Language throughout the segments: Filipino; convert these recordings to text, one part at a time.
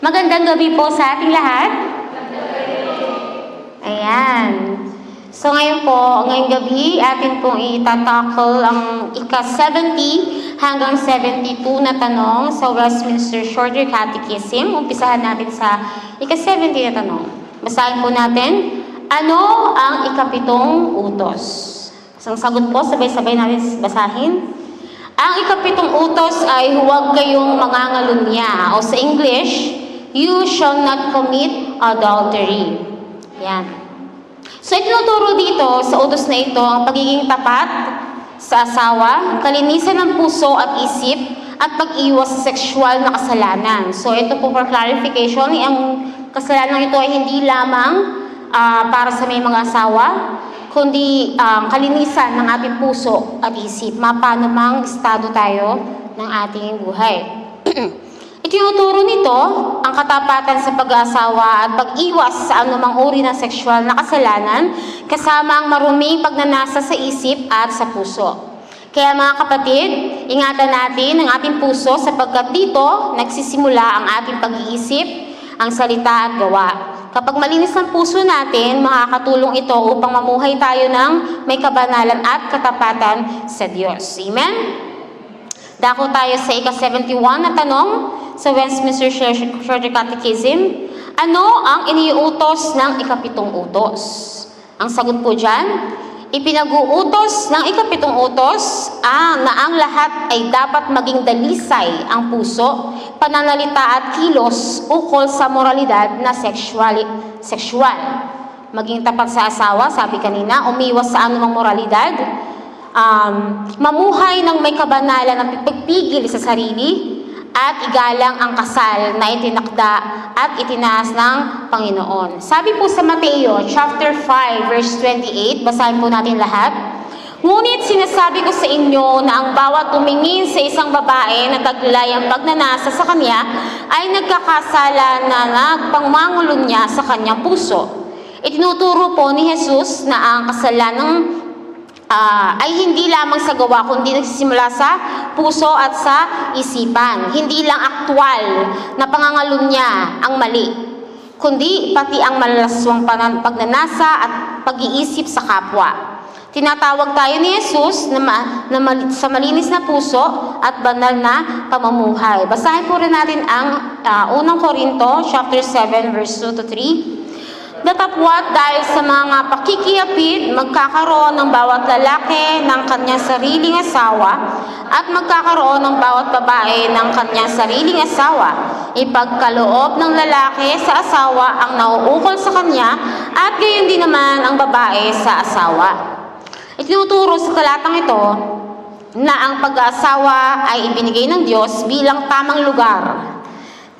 Magandang gabi po sa ating lahat. Ayan. So ngayon po, ngayong gabi, atin pong itatakol ang ika-70 hanggang 72 na tanong sa Westminster Shorter Catechism. Umpisahan natin sa ika-70 na tanong. Basahin po natin, ano ang ika-7 utos? Isang sagot po, sabay-sabay natin basahin. Ang ika-7 utos ay huwag kayong mangangalunya, o sa English, you shall not commit adultery. Yan. So, itinuturo dito sa utos na ito ang pagiging tapat sa asawa, kalinisan ng puso at isip, at pag-iwas sa sexual na kasalanan. So, ito po for clarification, ang kasalanan ito ay hindi lamang para sa may mga asawa, kundi kalinisan ng ating puso at isip. Mapano mang estado tayo ng ating buhay. Itinuturo nito ang katapatan sa pag-aasawa at pag-iwas sa anumang uri ng sexual na kasalanan kasama ang maruming pagnanasa sa isip at sa puso. Kaya mga kapatid, ingatan natin ang ating puso sapagkat dito nagsisimula ang ating pag-iisip, ang salita at gawa. Kapag malinis ang puso natin, makakatulong ito upang mamuhay tayo ng may kabanalan at katapatan sa Diyos. Amen? Dako tayo sa ika-71 na tanong sa Westminster Shorter Catechism. Ano ang iniuutos ng ika-7 utos? Ang sagot po dyan, ipinag-uutos ng ika-7 utos na ang lahat ay dapat maging dalisay ang puso, pananalita at kilos ukol sa moralidad na sexual. Maging tapat sa asawa, sabi kanina, umiwas sa anumang moralidad, mamuhay ng may kabanalan at pagpigil sa sarili, at igalang ang kasal na itinakda at itinaas ng Panginoon. Sabi po sa Mateo chapter 5 verse 28, basahin po natin lahat. Ngunit sinasabi ko sa inyo na ang bawat tumingin sa isang babae na taglay ang pagnanasa sa kanya ay nagkakasala na nagpangmangulo niya sa kanyang puso. Itinuturo po ni Jesus na ang kasalanan ay hindi lamang sa gawa, kundi nagsisimula sa puso at sa isipan. Hindi lang aktwal na pangangalunya ang mali, kundi pati ang malalaswang pagnanasa at pag-iisip sa kapwa. Tinatawag tayo ni Jesus sa malinis na puso at banal na pamumuhay. Basahin po rin natin ang 1 Corinto chapter 7 verse 2 to 3. Datapwat dahil sa mga pakikiyapid, magkakaroon ng bawat lalaki ng kanyang sariling asawa at magkakaroon ng bawat babae ng kanyang sariling asawa. Ipagkaloob ng lalaki sa asawa ang nauukol sa kanya at gayon din naman ang babae sa asawa. Itinuturo sa talatang ito na ang pag-aasawa ay ibinigay ng Diyos bilang tamang lugar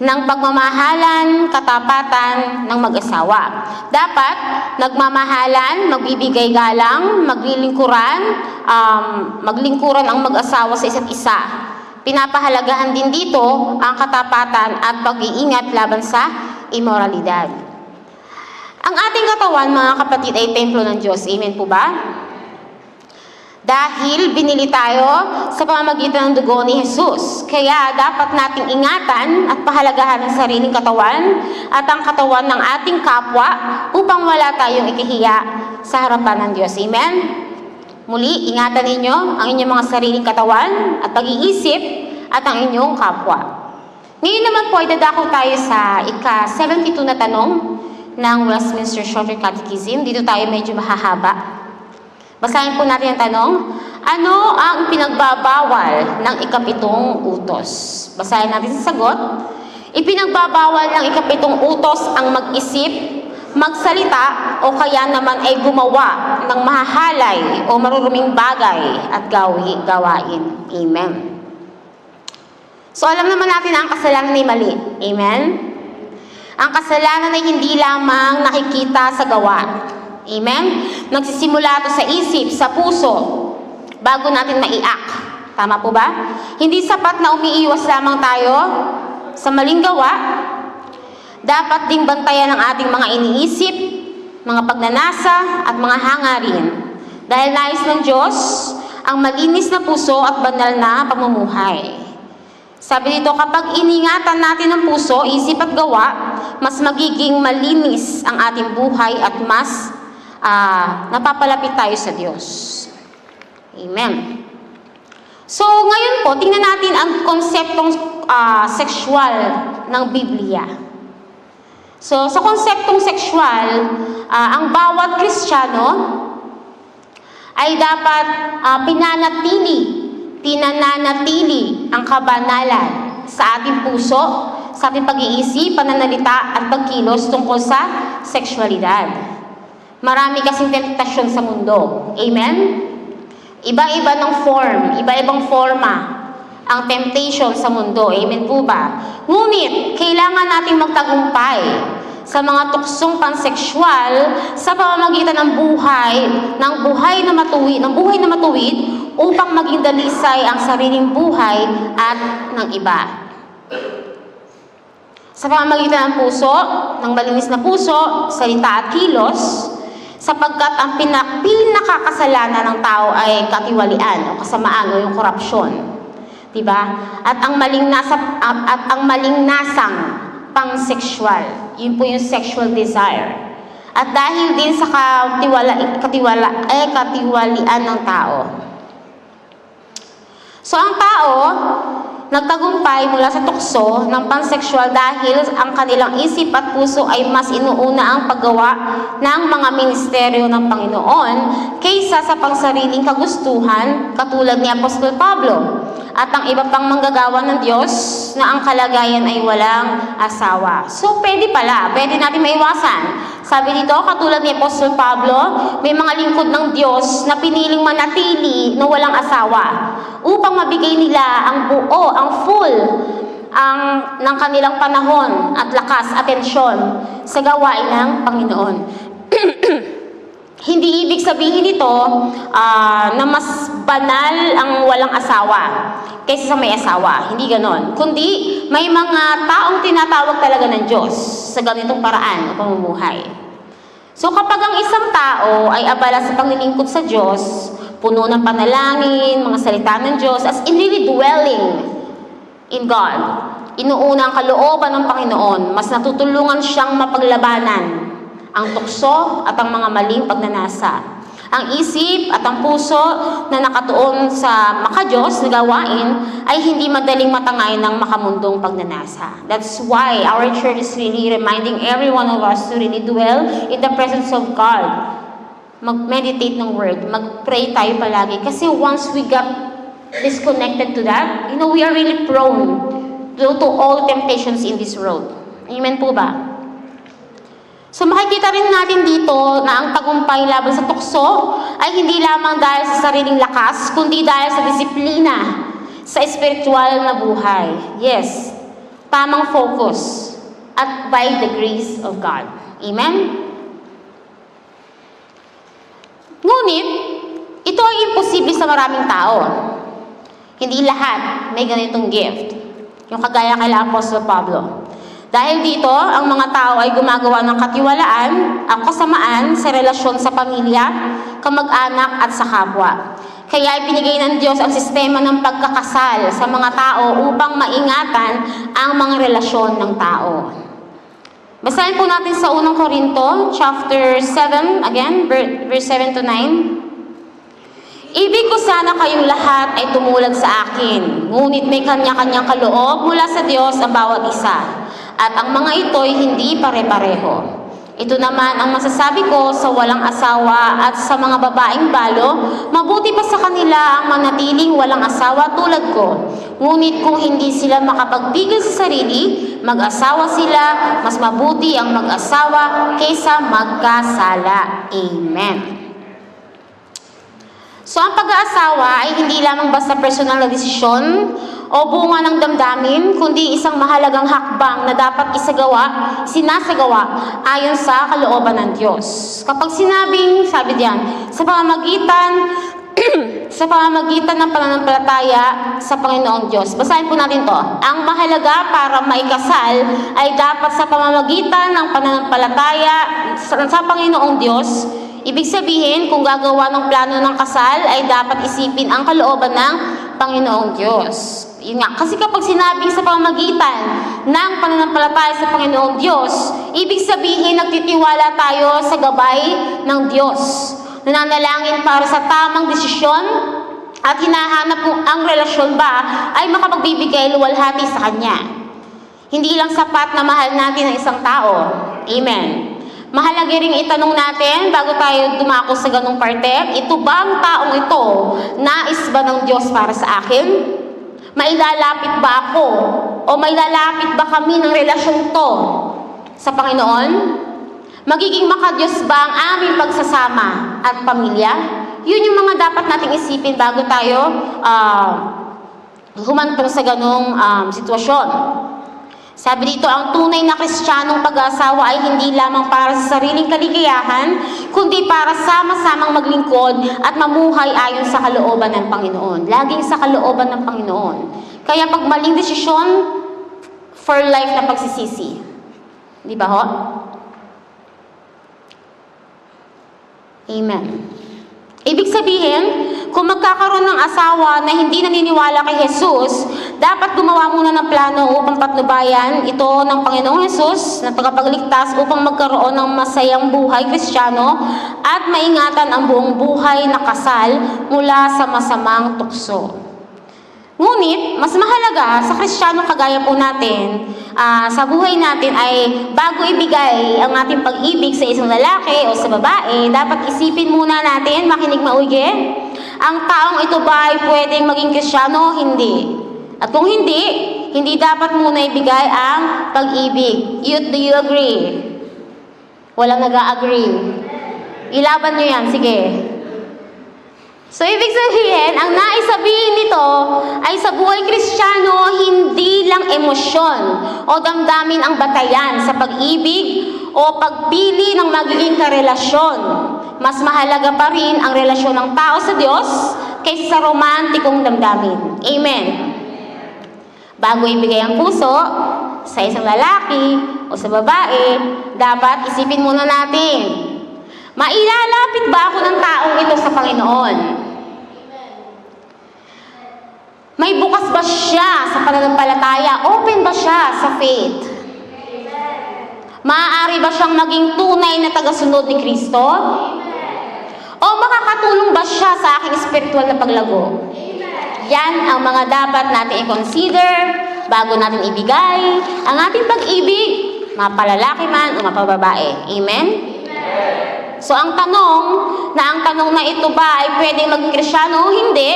ng pagmamahalan, katapatan ng mag-asawa. Dapat nagmamahalan, magbibigay galang, maglingkuran ang mag-asawa sa isa't isa. Pinapahalagahan din dito ang katapatan at pag-iingat laban sa immoralidad. Ang ating katawan, mga kapatid, ay templo ng Diyos. Amen po ba? Dahil binili tayo sa pamamagitan ng dugo ni Jesus. Kaya dapat nating ingatan at pahalagahan ang sariling katawan at ang katawan ng ating kapwa upang wala tayong ikihiya sa harapan ng Diyos. Amen? Muli, ingatan ninyo ang inyong mga sariling katawan at pag-iisip at ang inyong kapwa. Ngayon naman po ay dadako tayo sa ika-72 na tanong ng Westminster Shorter Catechism. Dito tayo medyo mahahaba. Basahin po natin ang tanong, ano ang pinagbabawal ng ika-7 utos? Basahin natin sa sagot. Ipinagbabawal ng ika-7 utos ang mag-isip, magsalita, o kaya naman ay gumawa ng mahahalay o maruruming bagay at gawain. Amen. So alam naman natin na ang kasalanan ay mali. Amen? Ang kasalanan ay hindi lamang nakikita sa gawa. Amen? Nagsisimula ito sa isip, sa puso, bago natin maiak. Tama po ba? Hindi sapat na umiiwas lamang tayo sa maling gawa. Dapat ding bantayan ang ating mga iniisip, mga pagnanasa, at mga hangarin. Dahil nais ng Diyos ang malinis na puso at banal na pamumuhay. Sabi dito, kapag iningatan natin ang puso, isip at gawa, mas magiging malinis ang ating buhay at mas napapalapit tayo sa Diyos. Amen. So, ngayon po, tingnan natin ang konseptong sexual ng Biblia. So, sa konseptong sexual, ang bawat Kristiyano ay dapat pinananatili ang kabanalan sa ating puso, sa ating pag-iisip, pananalita at pagkilos tungkol sa sexualidad. Marami kasing temptasyon sa mundo. Amen? Iba-iba ng form, iba-ibang forma ang temptation sa mundo. Amen po ba? Ngunit, kailangan nating magtagumpay sa mga tuksong pansexual sa pamamagitan ng buhay na matuwid upang maging dalisay ang sariling buhay at ng iba. Sa pamamagitan ng puso, ng malinis na puso, salita at kilos, sapagkat ang pinakakasalanan ng tao ay katiwalian o kasamaan o yung korupsyon. Diba? At ang malingnasang pang-sexual. Yun po yung sexual desire. At dahil din sa katiwalian ng tao. So, ang tao, nagtagumpay mula sa tukso ng pansexual dahil ang kanilang isip at puso ay mas inuuna ang paggawa ng mga ministeryo ng Panginoon kaysa sa pangsariling kagustuhan katulad ni Apostol Pablo at ang iba pang manggagawa ng Diyos na ang kalagayan ay walang asawa. So, pwede natin maiwasan. Sabi dito, katulad ni Apostol Pablo, may mga lingkod ng Diyos na piniling manatili na walang asawa upang mabigay nila ang buo, ang full ng kanilang panahon at lakas, atensyon sa gawain ng Panginoon. Hindi ibig sabihin ito na mas banal ang walang asawa kaysa sa may asawa. Hindi ganon. Kundi may mga taong tinatawag talaga ng Diyos sa ganitong paraan o pamumuhay. So kapag ang isang tao ay abala sa paglilingkod sa Diyos, puno ng panalangin, mga salita ng Diyos, as in really dwelling in God, inuuna ang kalooban ng Panginoon, mas natutulungan siyang mapaglabanan ang tukso at ang mga maling pagnanasa. Ang isip at ang puso na nakatuon sa maka-Diyos na gawain ay hindi madaling matangay ng makamundong pagnanasa. That's why our church is really reminding every one of us to really dwell in the presence of God. Mag-meditate ng Word, mag-pray tayo palagi. Kasi once we got disconnected to that, we are really prone to all temptations in this world. Amen po ba? So makikita rin natin dito na ang tagumpay laban sa tukso ay hindi lamang dahil sa sariling lakas, kundi dahil sa disiplina, sa espiritual na buhay. Yes, tamang focus at by the grace of God. Amen? Ngunit, ito ay imposible sa maraming tao. Hindi lahat may ganitong gift. Yung kagaya kay Apostol Pablo. Dahil dito, ang mga tao ay gumagawa ng katiwalaan, ang kasamaan sa relasyon sa pamilya, kamag-anak at sa kapwa. Kaya ibinigay ng Diyos ang sistema ng pagkakasal sa mga tao upang maingatan ang mga relasyon ng tao. Basahin po natin sa 1 Corinto, chapter 7, again, verse 7 to 9. Ibig ko sana kayong lahat ay tumulad sa akin, ngunit may kanya-kanyang kaloob mula sa Diyos ang bawat isa. At ang mga ito'y hindi pare-pareho. Ito naman ang masasabi ko sa walang asawa at sa mga babaeng balo, mabuti pa sa kanila ang manatiling walang asawa tulad ko. Ngunit kung hindi sila makapagpigil sa sarili, mag-asawa sila, mas mabuti ang mag-asawa kaysa magkasala. Amen. So ang pag-aasawa ay hindi lamang basta personal na desisyon o bunga ng damdamin, kundi isang mahalagang hakbang na dapat sinasagawa ayon sa kalooban ng Diyos. Kapag sabi diyan, sa pamamagitan ng pananampalataya sa Panginoong Diyos. Basahin po natin to. Ang mahalaga para maikasal ay dapat sa pamamagitan ng pananampalataya sa Panginoong Diyos. Ibig sabihin, kung gagawa ng plano ng kasal, ay dapat isipin ang kalooban ng Panginoong Diyos. Yun nga, kasi kapag sinabing sa pamamagitan ng pananampalataya sa Panginoong Diyos, ibig sabihin nagtitiwala tayo sa gabay ng Diyos. Nananalangin para sa tamang desisyon at hinahanap kung ang relasyon ba ay makapagbibigay luwalhati sa Kanya. Hindi lang sapat na mahal natin ang isang tao. Amen. Mahalaga ring itanong natin bago tayo dumako sa ganung parte, ito ba ang taong ito, nais ba ng Diyos para sa akin? Mailalapit ba ako? O mailalapit ba kami ng relasyon to sa Panginoon? Magiging makadiyos ba ang aming pagsasama at pamilya? Yun yung mga dapat nating isipin bago tayo humantong sa ganung sitwasyon. Sabi dito, ang tunay na Kristiyanong pag-aasawa ay hindi lamang para sa sariling kaligayahan, kundi para sama-samang maglingkod at mamuhay ayon sa kalooban ng Panginoon. Laging sa kalooban ng Panginoon. Kaya pag maling desisyon, for life na pagsisisi. Di ba ho? Amen. Ibig sabihin, kung magkakaroon ng asawa na hindi naniniwala kay Jesus, dapat gumawa muna ng plano upang patnubayan ito ng Panginoong Jesus na tagapagligtas upang magkaroon ng masayang buhay Kristiyano at maingatan ang buong buhay na kasal mula sa masamang tukso. Ngunit, mas mahalaga sa Kristiyanong kagaya po natin, sa buhay natin ay bago ibigay ang ating pag-ibig sa isang lalaki o sa babae, dapat isipin muna natin, makinig maigi, ang taong ito ba ay pwedeng maging Kristiyano o hindi? At kung hindi, hindi dapat muna ibigay ang pag-ibig. Do you agree? Walang nag-a-agree. Ilaban nyo yan, sige. So, ibig sabihin, ang nais sabihin nito ay sa buhay Kristiyano, hindi lang emosyon o damdamin ang batayan sa pag-ibig o pagpili ng magiging karelasyon. Mas mahalaga pa rin ang relasyon ng tao sa Diyos kaysa sa romantikong damdamin. Amen. Bago ibigay ang puso sa isang lalaki o sa babae, dapat isipin muna natin, mailalapit ba ako ng taong ito sa Panginoon? May bukas ba siya sa pananampalataya? Open ba siya sa faith? Maaari ba siyang maging tunay na tagasunod ni Kristo? O makakatulong ba siya sa aking spiritual na paglago? Yan ang mga dapat natin i-consider bago natin ibigay ang ating pag-ibig, mapalalaki man o mapababae. Amen? So, ang tanong na ito ba ay pwedeng maging Kristiyano o hindi,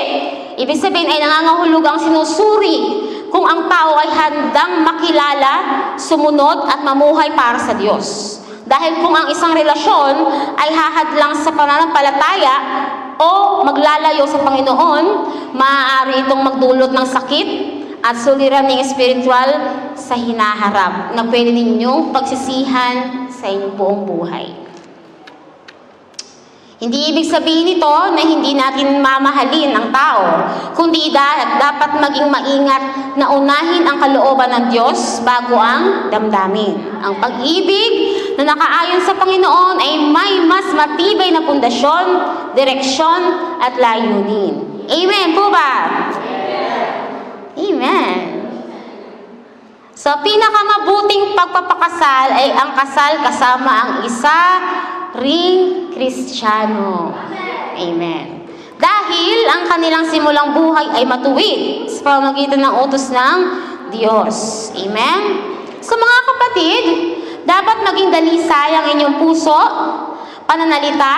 ibig sabihin ay nangangahulugang sinusuri kung ang tao ay handang makilala, sumunod at mamuhay para sa Diyos. Dahil kung ang isang relasyon ay hahadlang sa pananampalataya o maglalayo sa Panginoon, maaari itong magdulot ng sakit at suliraning spiritual sa hinaharap na pwede ninyong pagsisihan sa inyong buong buhay. Hindi ibig sabihin ito na hindi natin mamahalin ang tao, kundi dapat maging maingat na unahin ang kalooban ng Diyos bago ang damdamin. Ang pag-ibig na nakaayon sa Panginoon ay may mas matibay na pundasyon, direksyon at layunin. Amen po ba? Amen. So, pinakamabuting pagpapakasal ay ang kasal kasama ang isa ring Kristiyano. Amen. Dahil ang kanilang simulang buhay ay matuwid sa pamamagitan ng utos ng Diyos. Amen? So mga kapatid, dapat maging dalisay ang inyong puso, pananalita,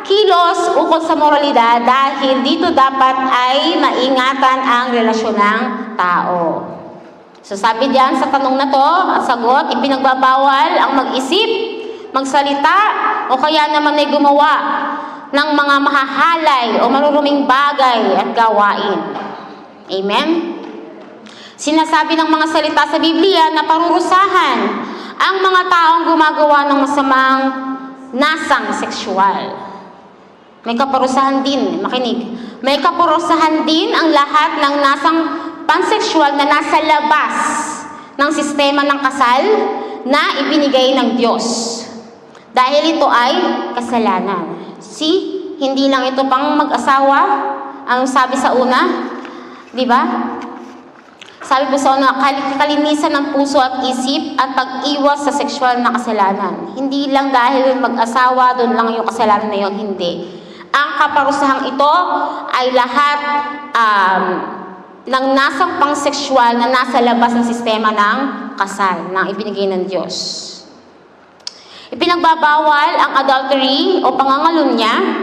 kilos ukol sa moralidad dahil dito dapat ay maingatan ang relasyon ng tao. So sabi diyan sa tanong na to, ang sagot, ipinagbabawal ang mag-isip, magsalita, o kaya naman ay gumawa ng mga mahahalay o maruruming bagay at gawain. Amen? Sinasabi ng mga salita sa Biblia na parurusahan ang mga taong gumagawa ng masamang nasang sexual. May kaparusahan din, makinig. May kaparusahan din ang lahat ng nasang pansexual na nasa labas ng sistema ng kasal na ibinigay ng Diyos. Dahil ito ay kasalanan. See, hindi lang ito pang mag-asawa, ang sabi sa una, di ba? Sabi po sa una, kalinisan ng puso at isip at pag-iwas sa sexual na kasalanan. Hindi lang dahil mag-asawa, doon lang yung kasalanan na yun, hindi. Ang kaparusahang ito ay lahat ng nasang pang-sexual na nasa labas ng sistema ng kasal, ng ibinigay ng Diyos. Ipinagbabawal ang adultery o pangangalunya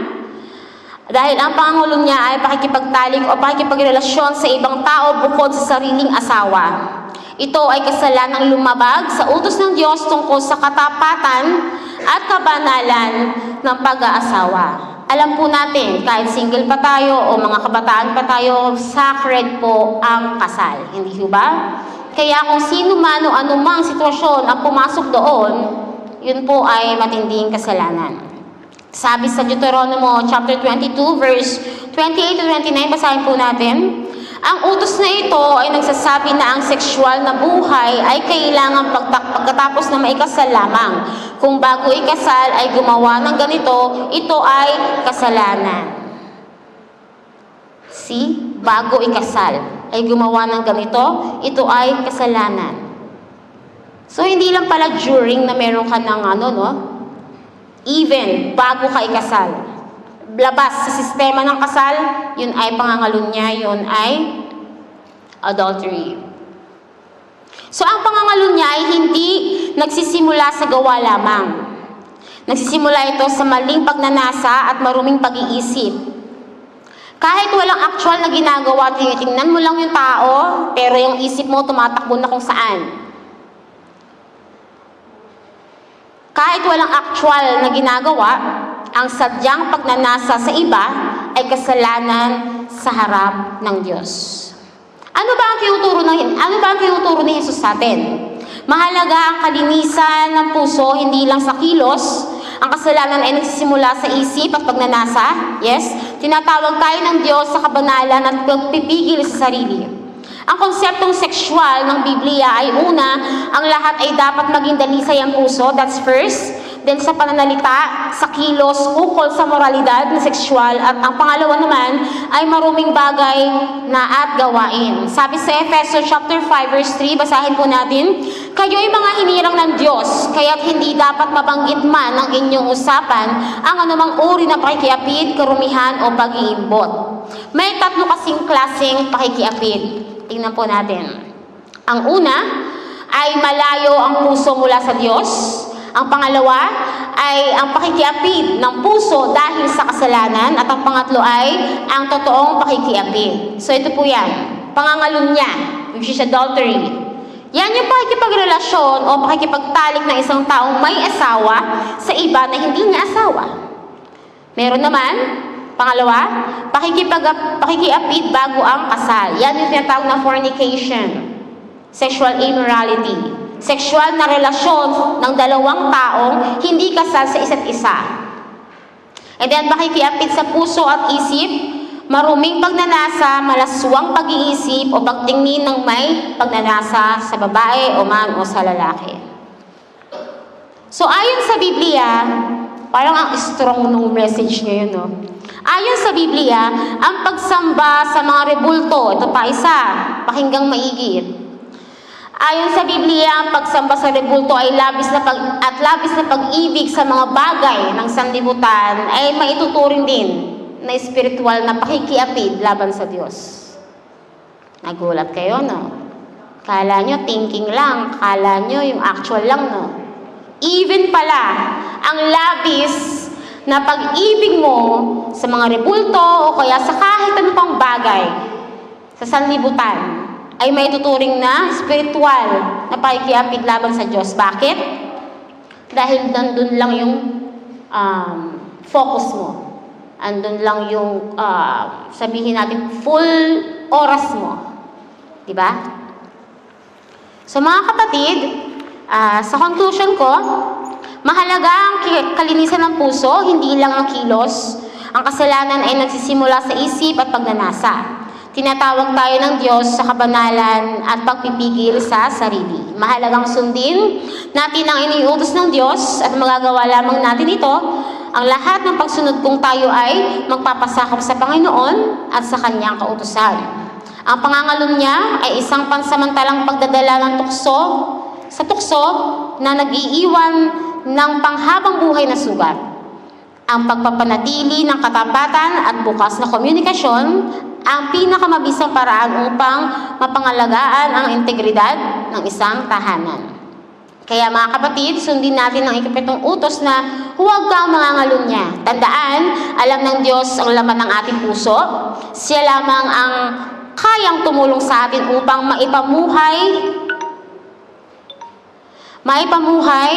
dahil ang pangangalunya ay pakikipagtalik o pakikipagrelasyon sa ibang tao bukod sa sariling asawa. Ito ay kasalanang lumabag sa utos ng Diyos tungkol sa katapatan at kabanalan ng pag-aasawa. Alam po natin, kahit single pa tayo o mga kabataan pa tayo, sacred po ang kasal. Hindi ba? Kaya kung sino man o anumang sitwasyon ang pumasok doon, yun po ay matinding kasalanan. Sabi sa Deuteronomy chapter 22, verse 28 to 29, basahin po natin. Ang utos na ito ay nagsasabi na ang sexual na buhay ay kailangan pagkatapos na maikasal lamang. Kung bago ikasal ay gumawa ng ganito, ito ay kasalanan. See? Bago ikasal ay gumawa ng ganito, ito ay kasalanan. So, hindi lang pala during na meron ka ng even bago ka ikasal. Labas sa sistema ng kasal, yun ay pangangalunya, yun ay adultery. So, ang pangangalunya ay hindi nagsisimula sa gawa lamang. Nagsisimula ito sa maling pagnanasa at maruming pag-iisip. Kahit walang actual na ginagawa, tinitingnan mo lang yung tao, pero yung isip mo tumatakbo na kung saan. Kahit walang actual na ginagawa, ang sadyang pagnanasa sa iba ay kasalanan sa harap ng Diyos. Ano ba ang tinuturo ni Jesus sa atin? Mahalaga ang kalinisan ng puso, hindi lang sa kilos. Ang kasalanan ay nagsisimula sa isip at pagnanasa. Yes? Tinatawag tayo ng Diyos sa kabanalan at pagpipigil sa sarili. Ang konseptong sexual ng Biblia ay una, ang lahat ay dapat maging dalisay ang puso. That's first. Then sa pananalita, sa kilos, ukol sa moralidad na sexual. At ang pangalawa naman ay maruming bagay na at gawain. Sabi sa Efeso chapter 5 verse 3, basahin po natin, kayo'y mga hinirang ng Diyos, kaya't hindi dapat mabanggit man ng inyong usapan ang anumang uri na pakikiapid, karumihan o pag-iimbot. May tatlo kasing klaseng pakikiapid. Tingnan po natin. Ang una ay malayo ang puso mula sa Diyos. Ang pangalawa ay ang pakikiapid ng puso dahil sa kasalanan. At ang pangatlo ay ang totoong pakikiapid. So ito po yan. Pangangalunya, which is adultery. Yan yung pakikipagrelasyon o pakikipagtalik ng isang taong may asawa sa iba na hindi niya asawa. Meron naman, pangalawa, pakikiapid bago ang kasal. Yan yung tinatawag na fornication, sexual immorality. Sexual na relasyon ng dalawang taong hindi kasal sa isa't isa. And then, pakikiapid sa puso at isip, maruming pagnanasa, malaswang pag-iisip o pagtingin ng may pagnanasa sa babae o man o sa lalaki. So, ayon sa Biblia, parang ang strong nung message niya yun, no? Ayon sa Biblia, ang pagsamba sa mga rebulto, ito pa isa, pakinggang maigit. Ayon sa Biblia, ang pagsamba sa rebulto ay labis na pag-ibig sa mga bagay ng sanlibutan ay maituturing din na espiritual na pakikiapid laban sa Diyos. Nagulat kayo, no? Kala nyo thinking lang, kala nyo yung actual lang, no? Even pala, ang labis na pag-ibig mo sa mga rebulto o kaya sa kahit anong pang bagay sa sanlibutan ay may tuturing na spiritual na pakikiapid laban sa Diyos. Bakit? Dahil nandun lang yung focus mo. Andun lang yung sabihin natin full oras mo. Diba? So mga kapatid, sa conclusion ko, mahalaga ang kalinisan ng puso, hindi lang ang kilos. Ang kasalanan ay nagsisimula sa isip at pagnanasa. Tinatawag tayo ng Diyos sa kabanalan at pagpipigil sa sarili. Mahalagang sundin natin ang iniutos ng Diyos at magagawa lamang natin ito. Ang lahat ng pagsunod kung tayo ay magpapasakop sa Panginoon at sa Kanyang kautusan. Ang pangangalunya niya ay isang pansamantalang pagdadala ng tukso sa tukso na nag-iiwan ng panghabang buhay na sugat. Ang pagpapanatili ng katapatan at bukas na komunikasyon ang pinakamabisang paraan upang mapangalagaan ang integridad ng isang tahanan. Kaya mga kapatid, sundin natin ang ikapitong utos na huwag kang mangangalunya. Tandaan, alam ng Diyos ang laman ng ating puso. Siya lamang ang kayang tumulong sa atin upang maipamuhay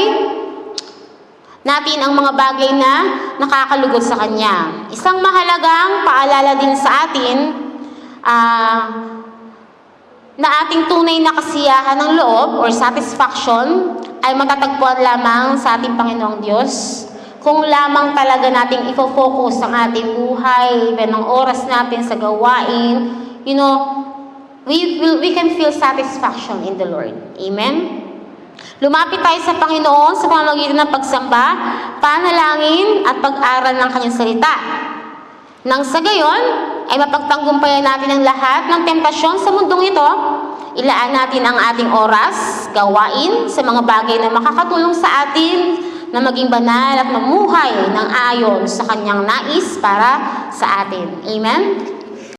natin ang mga bagay na nakakalugod sa Kanya. Isang mahalagang paalala din sa atin na ating tunay na kasiyahan ng loob or satisfaction ay matatagpuan lamang sa ating Panginoong Diyos kung lamang talaga nating ifo-focus ang ating buhay, even ang oras natin sa gawain, we can feel satisfaction in the Lord. Amen? Lumapit tayo sa Panginoon sa pamamagitan ng pagsamba, panalangin at pag-aral ng Kanyang salita. Nang sa gayon, ay mapagtanggumpayan natin ang lahat ng temptasyon sa mundong ito, ilaan natin ang ating oras, gawain sa mga bagay na makakatulong sa atin na maging banal at mamuhay ng ayon sa Kanyang nais para sa atin. Amen?